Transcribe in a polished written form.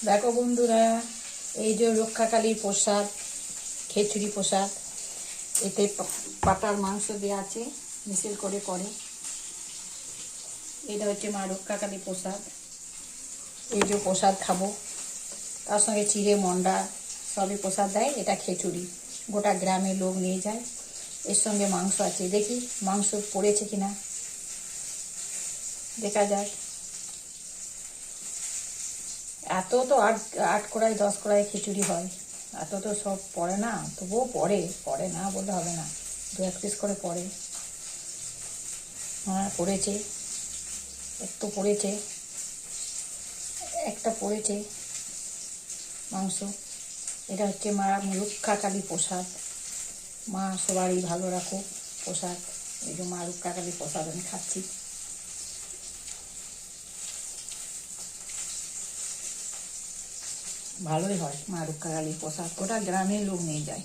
দেখো বন্ধুরা, এই যে রক্ষাকালীর প্রসাদ, খিচুড়ি প্রসাদ, এতে পাটার মাংস দেওয়া আছে, মিছিল করে করে। এটা হচ্ছে মা রক্ষাকালী প্রসাদ। এই যে প্রসাদ খাবো, তার সঙ্গে চিড়ে মন্ডা সবই প্রসাদ দেয়। এটা খিচুড়ি, গোটা গ্রামের লোক নিয়ে যায়। এর সঙ্গে মাংস আছে, দেখি মাংস পড়েছে কিনা, দেখা যায়। এত তো আট আট কড়াই 10 কড়াই খিচুড়ি হয়, এত তো সব পড়ে না, তবুও পড়ে, পড়ে না বললে হবে না, 2-1 পিস করে পড়ে। হ্যাঁ পড়েছে, একটু পড়েছে, একটা পড়েছে মাংস। এটা হচ্ছে মা রক্ষাকালী প্রসাদ। মা সবারই ভালো রাখো প্রসাদ। এই যে মা রক্ষাকালী প্রসাদ আমি খাচ্ছি। ভালোই হয় মা রক্ষাকালী প্রসাদ, গোটা গ্রামের লোক নিয়ে যায়।